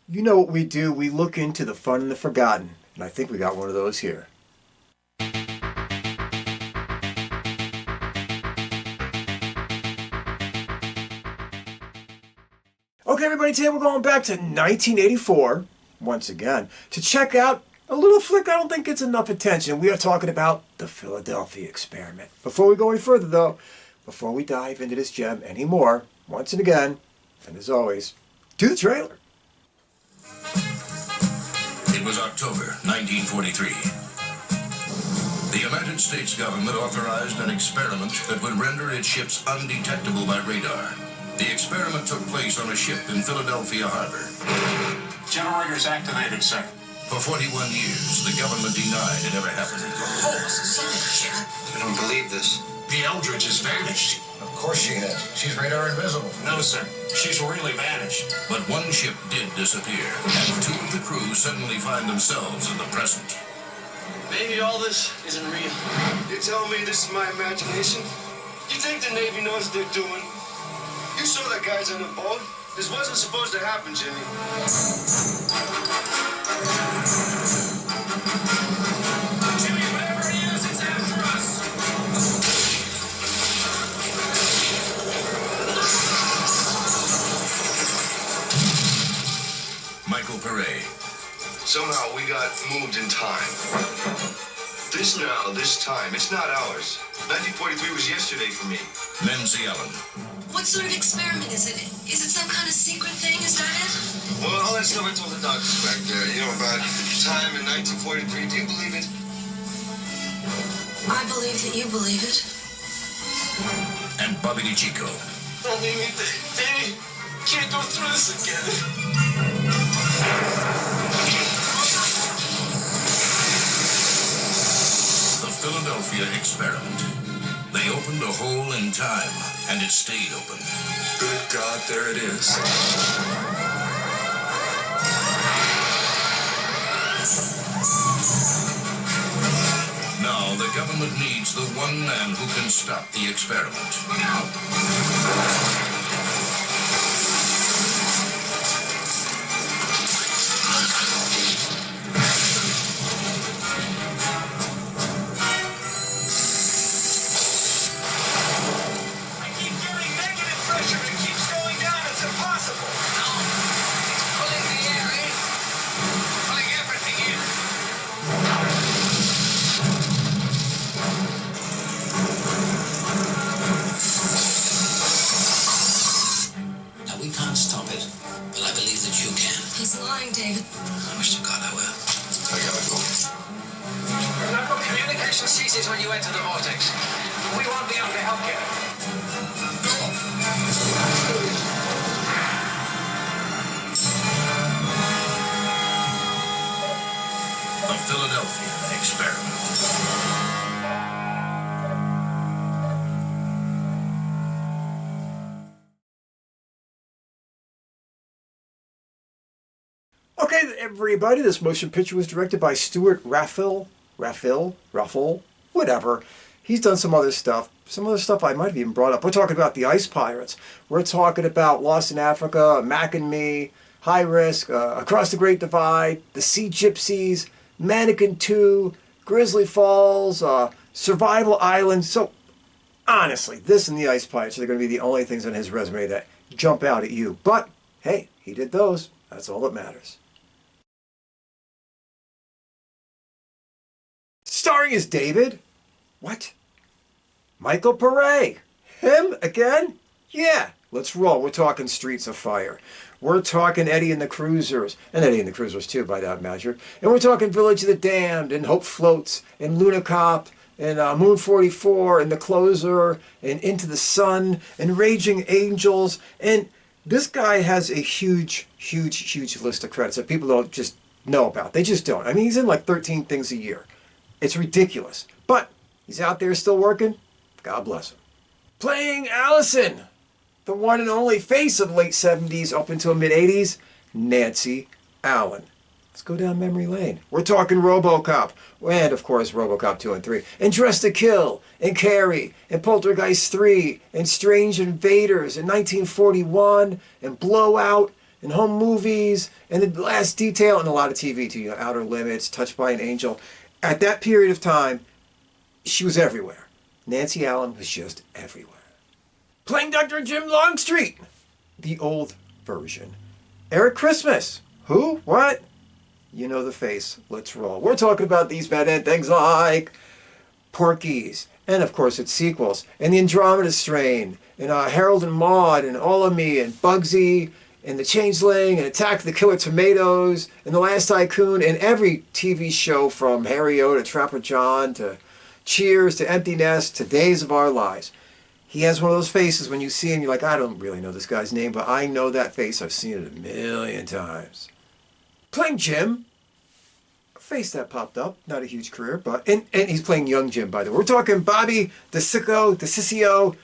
You know what we do, we look into the fun and the forgotten, and I think we got one of those here. Okay, everybody, today we're going back to 1984, once again, to check out a little flick I don't think gets enough attention. We are talking about the Philadelphia Experiment. Before we go any further, though, before we dive into this gem anymore, once and again, and as always, to the trailer. It was October 1943. The United States government authorized an experiment that would render its ships undetectable by radar. The experiment took place on a ship in Philadelphia Harbor. Generators activated, sir. For 41 years, the government denied it ever happened. Oh, I don't believe this. The Eldridge has vanished. Of course she has. She's radar invisible. No, sir. She's really vanished. But one ship did disappear, and two of the crew suddenly find themselves in the present. Maybe all this isn't real. You're telling me this is my imagination? You think the Navy knows what they're doing? You saw that guy's on the boat. This wasn't supposed to happen, Jimmy. Jimmy, whatever it is, it's after us. Michael Paré. Somehow we got moved in time. This time, it's not ours. 1943 was yesterday for me. Manza. What sort of experiment is it? Is it some kind of secret thing? Is that it? Well, all that stuff I told the doctors back there, about time in 1943. Do you believe it? I believe that you believe it. And Bobby Cicco. Don't leave me, Davey. Can't go through this again. The Philadelphia Experiment. They opened a hole in time, and it stayed open. Good God, there it is. Now the government needs the one man who can stop the experiment. David. I wish to God I will. I gotta go. Remember, communication ceases when you enter the vortex. We won't be able to help you. The Philadelphia Experiment. Okay, everybody, this motion picture was directed by Stewart Raffill, whatever. He's done some other stuff I might have even brought up. We're talking about The Ice Pirates. We're talking about Lost in Africa, Mac and Me, High Risk, Across the Great Divide, The Sea Gypsies, Mannequin 2, Grizzly Falls, Survival Island. So, honestly, this and The Ice Pirates are going to be the only things on his resume that jump out at you. But, hey, he did those. That's all that matters. Starring as David? What? Michael Paré? Him again? Yeah, let's roll. We're talking Streets of Fire. We're talking Eddie and the Cruisers, and Eddie and the Cruisers too, by that measure. And we're talking Village of the Damned, and Hope Floats, and Luna Cop, and Moon 44, and The Closer, and Into the Sun, and Raging Angels. And this guy has a huge list of credits that people don't just know about. They just don't. I mean, he's in like 13 things a year. It's ridiculous. But he's out there still working. God bless him. Playing Allison, the one and only face of late 70s up until mid-80s, Nancy Allen. Let's go down memory lane. We're talking RoboCop, and of course RoboCop 2 and 3, and Dressed to Kill, and Carrie, and Poltergeist 3, and Strange Invaders in 1941, and Blowout, and home movies, and The Last Detail, and a lot of TV too, Outer Limits, Touched by an Angel. At that period of time, she was everywhere. Nancy Allen was just everywhere. Playing Dr. Jim Longstreet, the old version. Eric Christmas. Who? What? You know the face. Let's roll. We're talking about these men and things like Porky's, and of course its sequels, and the Andromeda Strain, and Harold and Maude, and All of Me, and Bugsy, and The Changeling, and Attack of the Killer Tomatoes, and The Last Tycoon, and every TV show from Harry-O to Trapper John to Cheers to Empty Nest to Days of Our Lives. He has one of those faces when you see him, you're like, I don't really know this guy's name, but I know that face. I've seen it a million times. Playing Jim. A face that popped up. Not a huge career, but... And he's playing young Jim, by the way. We're talking Bobby, the Cicco, the Ciccio,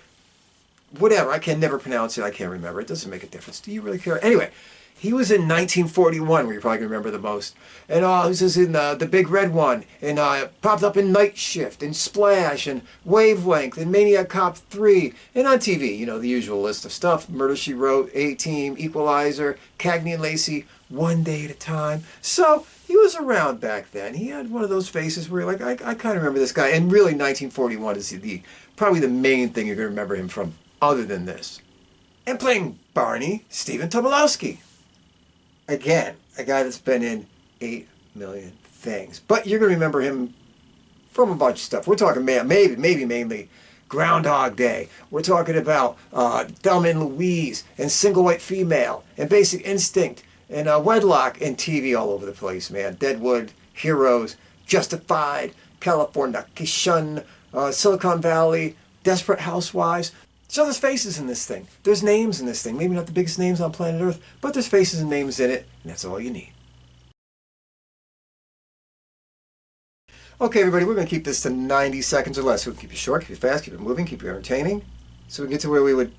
whatever. I can never pronounce it. I can't remember. It doesn't make a difference. Do you really care? Anyway, he was in 1941, where you're probably going to remember the most. And he was in The Big Red One. And popped up in Night Shift, and Splash, and Wavelength, and Maniac Cop 3. And on TV, you know, the usual list of stuff. Murder, She Wrote, A-Team, Equalizer, Cagney and Lacey, One Day at a Time. So he was around back then. He had one of those faces where you're like, I kind of remember this guy. And really, 1941 is probably the main thing you're going to remember him from, other than this. And playing Barney, Stephen Tobolowsky. Again, a guy that's been in 8 million things. But you're going to remember him from a bunch of stuff. We're talking maybe mainly Groundhog Day. We're talking about Thelma and Louise, and Single White Female, and Basic Instinct, and Wedlock, and TV all over the place, man. Deadwood, Heroes, Justified, Californication, Silicon Valley, Desperate Housewives. So there's faces in this thing. There's names in this thing. Maybe not the biggest names on planet Earth, but there's faces and names in it, and that's all you need. Okay, everybody, we're going to keep this to 90 seconds or less. We'll keep it short, keep it fast, keep it moving, keep it entertaining. So we get to where we would,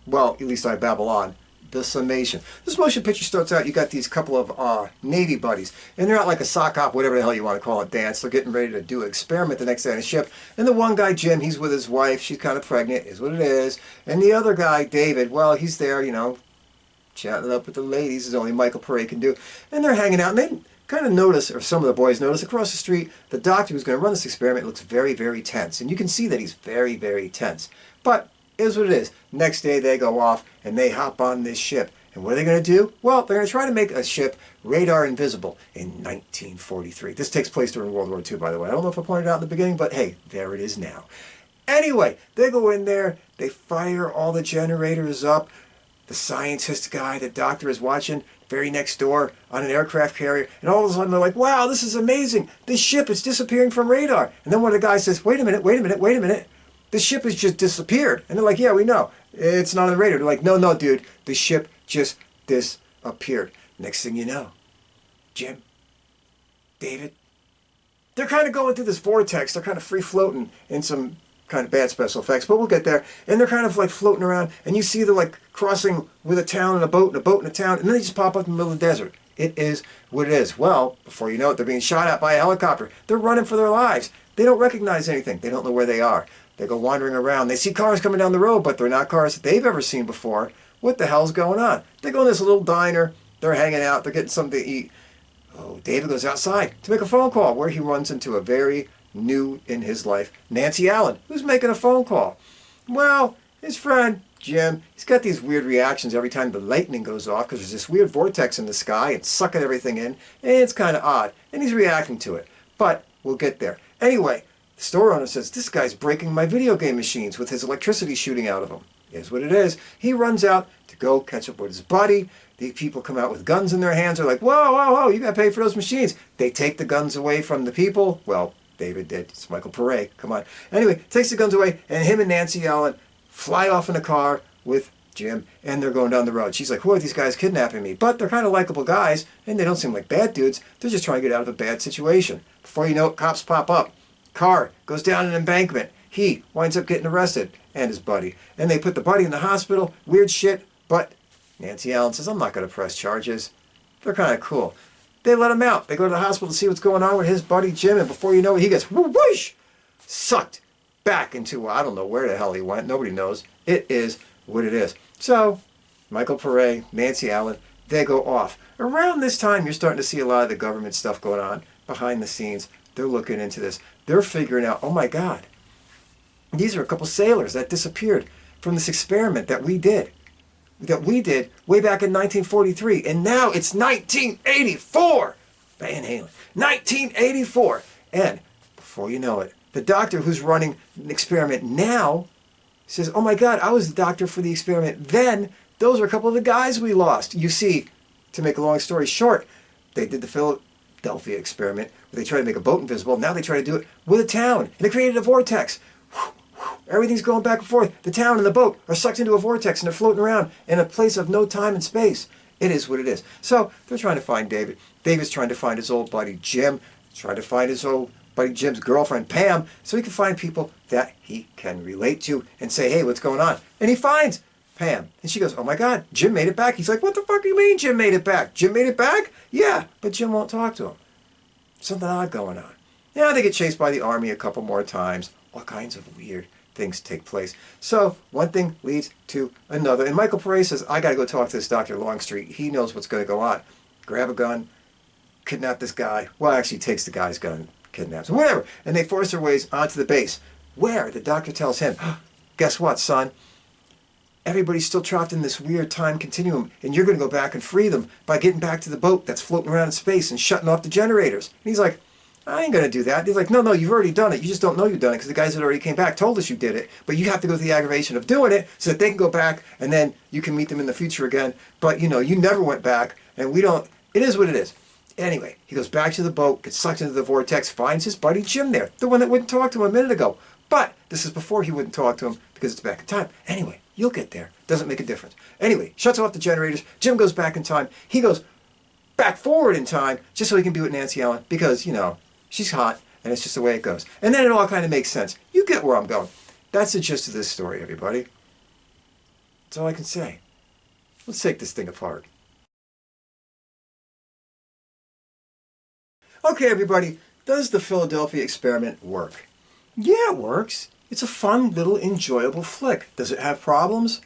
well, at least I babble on, the summation. This motion picture starts out, you got these couple of Navy buddies, and they're out like a sock hop, whatever the hell you want to call it, dance. They're getting ready to do an experiment the next day on a ship. And the one guy, Jim, he's with his wife. She's kind of pregnant, is what it is. And the other guy, David, well, he's there, you know, chatting up with the ladies, as only Michael Paré can do. And they're hanging out, and they kind of notice, or some of the boys notice, across the street, the doctor who's going to run this experiment looks very, very tense. And you can see that he's very, very tense. But it is what it is. Next day, they go off, and they hop on this ship. And what are they going to do? Well, they're going to try to make a ship radar invisible in 1943. This takes place during World War II, by the way. I don't know if I pointed out in the beginning, but hey, there it is now. Anyway, they go in there, they fire all the generators up. The scientist guy, the doctor is watching very next door on an aircraft carrier, and all of a sudden they're like, wow, this is amazing. This ship is disappearing from radar. And then one of the guys says, wait a minute. This ship has just disappeared. And they're like, yeah, we know. It's not on the radar. They're like, no, dude, the ship just disappeared. Next thing you know, Jim, David, they're kind of going through this vortex. They're kind of free floating in some kind of bad special effects, but we'll get there. And they're kind of like floating around, and you see them like crossing with a town and a boat and a town, and then they just pop up in the middle of the desert. It is what it is. Well, before you know it, they're being shot at by a helicopter. They're running for their lives. They don't recognize anything. They don't know where they are. They go wandering around. They see cars coming down the road, but they're not cars that they've ever seen before. What the hell's going on? They go in this little diner. They're hanging out. They're getting something to eat. Oh, David goes outside to make a phone call, where he runs into a very new in his life Nancy Allen, who's making a phone call. Well, his friend Jim, he's got these weird reactions every time the lightning goes off, because there's this weird vortex in the sky and sucking everything in, and it's kind of odd, and he's reacting to it. But we'll get there. Anyway, the store owner says, this guy's breaking my video game machines with his electricity shooting out of him. Is what it is. He runs out to go catch up with his buddy. The people come out with guns in their hands. They're like, whoa, you got to pay for those machines. They take the guns away from the people. Well, David did. It's Michael Paré. Come on. Anyway, takes the guns away, and him and Nancy Allen fly off in a car with Jim, and they're going down the road. She's like, who are these guys kidnapping me? But they're kind of likable guys, and they don't seem like bad dudes. They're just trying to get out of a bad situation. Before you know it, cops pop up. Car goes down an embankment. He winds up getting arrested, and his buddy. And they put the buddy in the hospital. Weird shit, but Nancy Allen says, I'm not going to press charges. They're kind of cool. They let him out. They go to the hospital to see what's going on with his buddy Jim, and before you know it, he gets whoosh, sucked back into, I don't know where the hell he went. Nobody knows. It is what it is. So, Michael Paré, Nancy Allen, they go off. Around this time, you're starting to see a lot of the government stuff going on behind the scenes. They're looking into this. They're figuring out, oh my God, these are a couple sailors that disappeared from this experiment that we did way back in 1943. And now it's 1984. Van Halen. 1984. And before you know it, the doctor who's running an experiment now says, oh my God, I was the doctor for the experiment then. Those are a couple of the guys we lost. You see, to make a long story short, they did the Philadelphia experiment where they tried to make a boat invisible. Now they try to do it with a town. And they created a vortex. Everything's going back and forth. The town and the boat are sucked into a vortex and they're floating around in a place of no time and space. It is what it is. So they're trying to find David. David's trying to find his old buddy Jim. Trying to find his old buddy Jim's girlfriend Pam, so he can find people that he can relate to and say, hey, what's going on? And he finds Pam. And she goes, oh my God, Jim made it back. He's like, what the fuck do you mean Jim made it back? Jim made it back? Yeah, but Jim won't talk to him. Something odd going on. Now they get chased by the army a couple more times. All kinds of weird things take place. So one thing leads to another. And Michael Paré says, I got to go talk to this Dr. Longstreet. He knows what's going to go on. Grab a gun, kidnap this guy. Well, actually takes the guy's gun, kidnaps him, whatever. And they force their ways onto the base, where the doctor tells him, guess what, son? Everybody's still trapped in this weird time continuum, and you're going to go back and free them by getting back to the boat that's floating around in space and shutting off the generators. And he's like, I ain't going to do that. He's like, no, you've already done it. You just don't know you've done it because the guys that already came back told us you did it. But you have to go through the aggravation of doing it so that they can go back and then you can meet them in the future again. But, you never went back, and we don't. It is what it is. Anyway, he goes back to the boat, gets sucked into the vortex, finds his buddy Jim there, the one that wouldn't talk to him a minute ago. But this is before he wouldn't talk to him because it's back in time. Anyway, you'll get there. Doesn't make a difference. Anyway, shuts off the generators. Jim goes back in time. He goes back forward in time just so he can be with Nancy Allen because, she's hot and it's just the way it goes. And then it all kind of makes sense. You get where I'm going. That's the gist of this story, everybody. That's all I can say. Let's take this thing apart. Okay, everybody, does the Philadelphia experiment work? Yeah, it works. It's a fun, little, enjoyable flick. Does it have problems?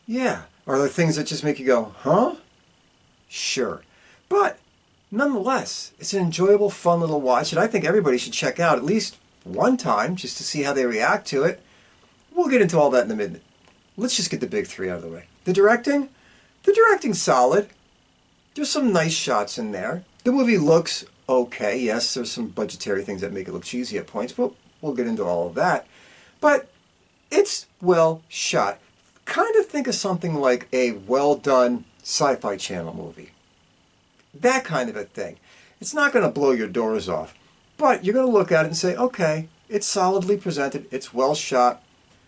Yeah. Are there things that just make you go, huh? Sure. But, nonetheless, it's an enjoyable, fun little watch that I think everybody should check out at least one time just to see how they react to it. We'll get into all that in a minute. Let's just get the big three out of the way. The directing? The directing's solid. There's some nice shots in there. The movie looks okay. Yes, there's some budgetary things that make it look cheesy at points, but we'll get into all of that. But it's well shot. Kind of think of something like a well-done Sci-Fi Channel movie. That kind of a thing. It's not going to blow your doors off, but you're going to look at it and say, okay, it's solidly presented, it's well shot,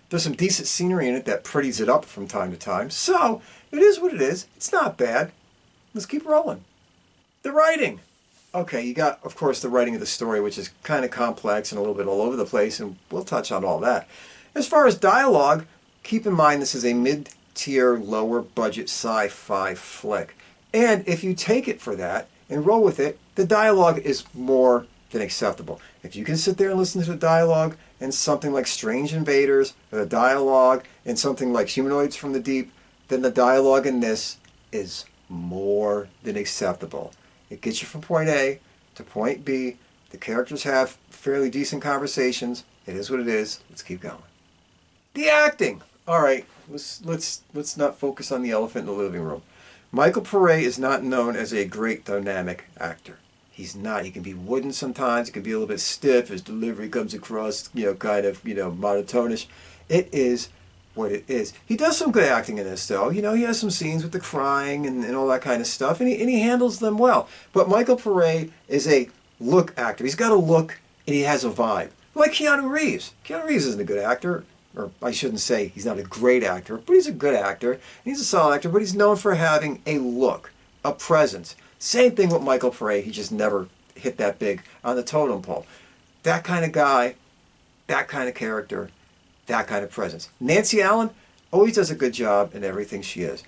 there's some decent scenery in it that pretties it up from time to time, so it is what it is. It's not bad. Let's keep rolling. The writing. Okay, you got, of course, the writing of the story, which is kind of complex and a little bit all over the place, and we'll touch on all that. As far as dialogue, keep in mind this is a mid-tier, lower-budget sci-fi flick. And if you take it for that and roll with it, the dialogue is more than acceptable. If you can sit there and listen to the dialogue in something like Strange Invaders, or the dialogue in something like Humanoids from the Deep, then the dialogue in this is more than acceptable. It gets you from point A to point B. The characters have fairly decent conversations. It is what it is. Let's keep going. The acting. All right, let's not focus on the elephant in the living room. Michael Paré is not known as a great dynamic actor. He's not. He can be wooden sometimes. He can be a little bit stiff. His delivery comes across, kind of, monotonish. It is what it is. He does some good acting in this, though. He has some scenes with the crying and all that kind of stuff, and he handles them well. But Michael Paré is a look actor. He's got a look, and he has a vibe. Like Keanu Reeves. Keanu Reeves isn't a good actor, or I shouldn't say he's not a great actor, but he's a good actor. And he's a solid actor, but he's known for having a look, a presence. Same thing with Michael Paré. He just never hit that big on the totem pole. That kind of guy, that kind of character, that kind of presence. Nancy Allen always does a good job in everything she is.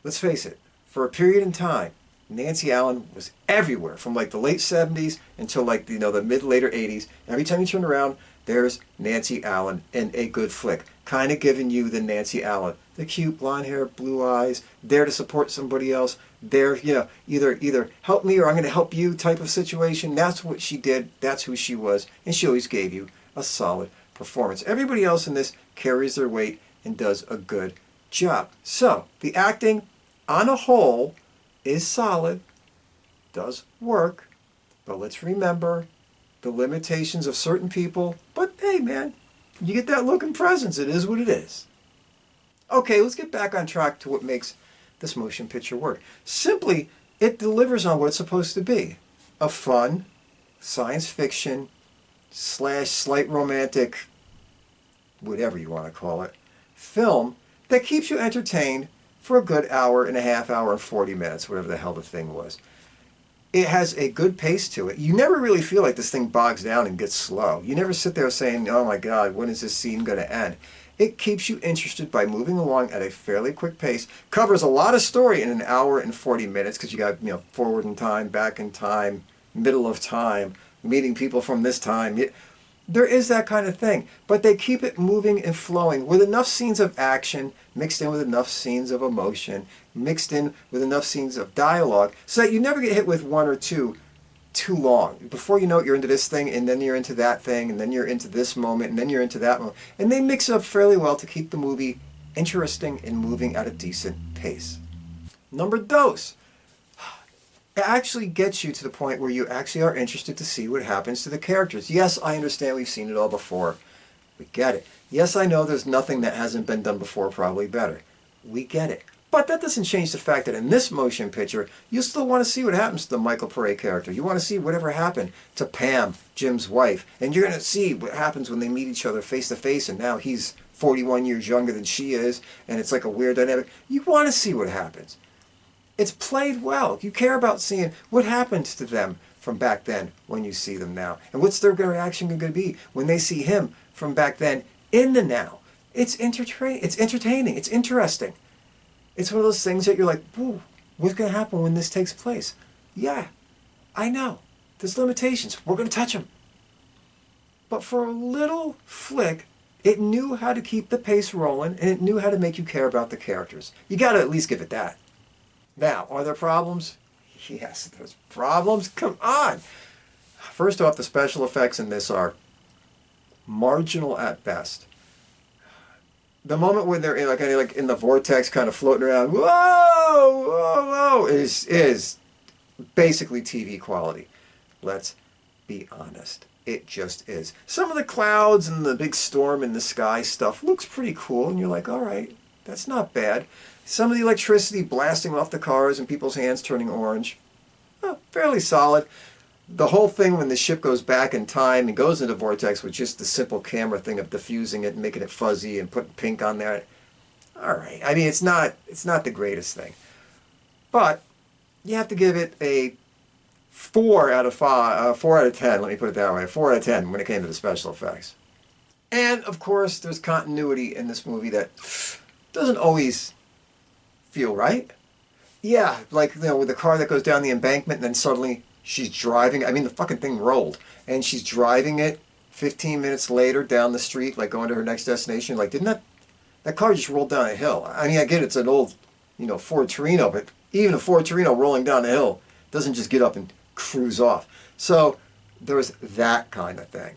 Let's face it, for a period in time, Nancy Allen was everywhere from like the late 70s until the mid-later 80s. Every time you turn around, there's Nancy Allen in a good flick. kind of giving you the Nancy Allen, the cute blonde hair, blue eyes, there to support somebody else, there, either help me or I'm going to help you type of situation. That's what she did. That's who she was. And she always gave you a solid performance. Everybody else in this carries their weight and does a good job. So, the acting on a whole is solid, does work, but let's remember the limitations of certain people. But hey, man, you get that look and presence. It is what it is. Okay, let's get back on track to what makes this motion picture work. Simply, it delivers on what it's supposed to be. A fun, science fiction, / slight romantic, whatever you want to call it, film that keeps you entertained for a good hour and a half, hour and 40 minutes, whatever the hell the thing was. It has a good pace to it. You never really feel like this thing bogs down and gets slow. You never sit there saying, oh my God, when is this scene going to end? It keeps you interested by moving along at a fairly quick pace. Covers a lot of story in an hour and 40 minutes because you got, forward in time, back in time, middle of time, meeting people from this time. There is that kind of thing. But they keep it moving and flowing with enough scenes of action, mixed in with enough scenes of emotion, mixed in with enough scenes of dialogue, so that you never get hit with one or two too long. Before you know it, you're into this thing, and then you're into that thing, and then you're into this moment, and then you're into that moment. And they mix it up fairly well to keep the movie interesting and moving at a decent pace. Number dos. It actually gets you to the point where you actually are interested to see what happens to the characters. Yes, I understand we've seen it all before. We get it. Yes, I know there's nothing that hasn't been done before probably better. We get it. But that doesn't change the fact that in this motion picture, you still want to see what happens to the Michael Paré character. You want to see whatever happened to Pam, Jim's wife. And you're going to see what happens when they meet each other face to face, and now he's 41 years younger than she is, and it's like a weird dynamic. You want to see what happens. It's played well. You care about seeing what happens to them from back then when you see them now. And what's their reaction going to be when they see him from back then in the now. It's entertaining. It's interesting. It's one of those things that you're like, whoa, what's going to happen when this takes place? Yeah, I know. There's limitations. We're going to touch them. But for a little flick, it knew how to keep the pace rolling, and it knew how to make you care about the characters. You got to at least give it that. Now, are there problems? Yes, there's problems. Come on. First off, the special effects in this are marginal at best. The moment when they're in the vortex, kind of floating around, whoa, whoa, whoa, is basically TV quality. Let's be honest. It just is. Some of the clouds and the big storm in the sky stuff looks pretty cool, and you're like, all right, that's not bad. Some of the electricity blasting off the cars and people's hands turning orange, fairly solid. The whole thing when the ship goes back in time and goes into vortex with just the simple camera thing of diffusing it and making it fuzzy and putting pink on there. All right. I mean, it's not the greatest thing. But you have to give it a 4 out of 10, let me put it that way, 4 out of 10 when it came to the special effects. And, of course, there's continuity in this movie that doesn't always feel right. Yeah, like, with the car that goes down the embankment and then suddenly she's driving. I mean, the fucking thing rolled. And she's driving it 15 minutes later down the street, like going to her next destination. Like, didn't that car just rolled down a hill? I mean, I get it's an old, Ford Torino, but even a Ford Torino rolling down a hill doesn't just get up and cruise off. So there's that kind of thing.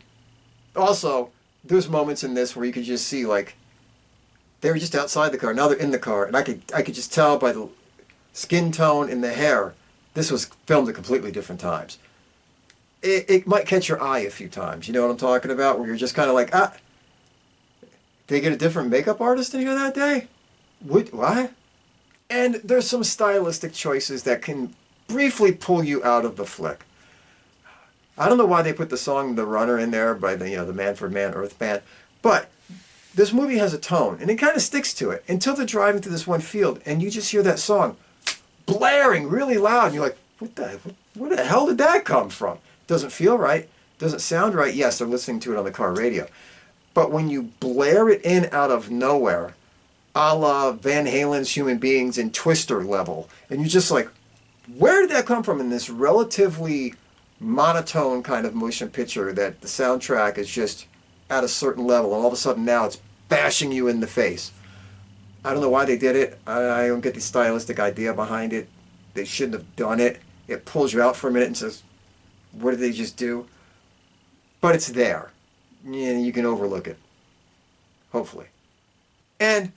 Also, there's moments in this where you could just see, like, they were just outside the car. Now they're in the car. And I could just tell by the skin tone and the hair, this was filmed at completely different times. It might catch your eye a few times. You know what I'm talking about? Where you're just kind of like, did they get a different makeup artist in here that day? What? And there's some stylistic choices that can briefly pull you out of the flick. I don't know why they put the song "The Runner" in there by the Manford Man Earth Band, but this movie has a tone, and it kind of sticks to it until they're driving through this one field, and you just hear that song blaring really loud, and you're like, where the hell did that come from? Doesn't feel right, doesn't sound right. Yes, they're listening to it on the car radio. But when you blare it in out of nowhere, a la Van Halen's Human Beings and Twister level, and you're just like, where did that come from in this relatively monotone kind of motion picture that the soundtrack is just at a certain level, and all of a sudden now it's bashing you in the face. I don't know why they did it. I don't get the stylistic idea behind it. They shouldn't have done it. It pulls you out for a minute and says, what did they just do? But it's there. You can overlook it. Hopefully. And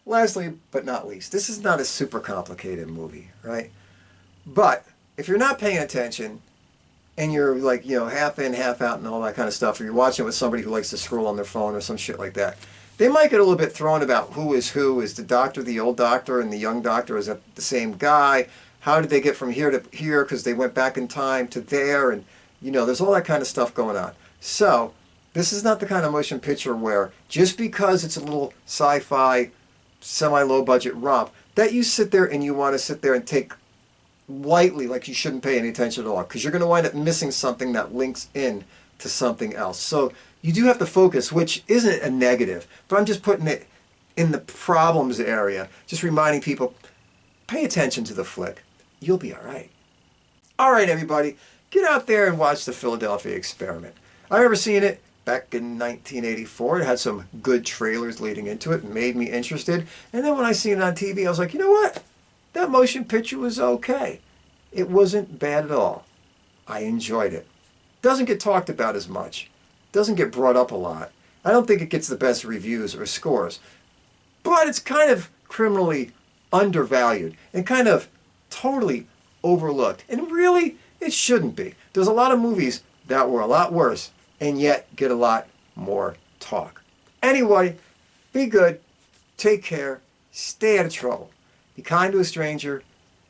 lastly, but not least, this is not a super complicated movie, right? But if you're not paying attention and you're like, half in, half out and all that kind of stuff, or you're watching it with somebody who likes to scroll on their phone or some shit like that, they might get a little bit thrown about who. Is the doctor the old doctor and the young doctor? Is that the same guy? How did they get from here to here? Because they went back in time to there. And, there's all that kind of stuff going on. So this is not the kind of motion picture where just because it's a little sci-fi, semi-low budget romp, that you sit there and you want to sit there and take lightly, like you shouldn't pay any attention at all. Because you're going to wind up missing something that links in to something else. So you do have to focus, which isn't a negative, but I'm just putting it in the problems area, just reminding people, pay attention to the flick. You'll be all right. All right, everybody, get out there and watch the Philadelphia Experiment. I remember seeing it back in 1984. It had some good trailers leading into it, made me interested. And then when I seen it on TV, I was like, you know what? That motion picture was okay. It wasn't bad at all. I enjoyed it. Doesn't get talked about as much. Doesn't get brought up a lot. I don't think it gets the best reviews or scores. But it's kind of criminally undervalued and kind of totally overlooked. And really, it shouldn't be. There's a lot of movies that were a lot worse and yet get a lot more talk. Anyway, be good, take care, stay out of trouble. Be kind to a stranger,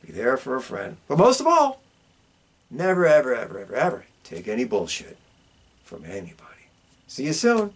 be there for a friend. But most of all, never, ever, ever, ever, ever take any bullshit from anybody. See you soon.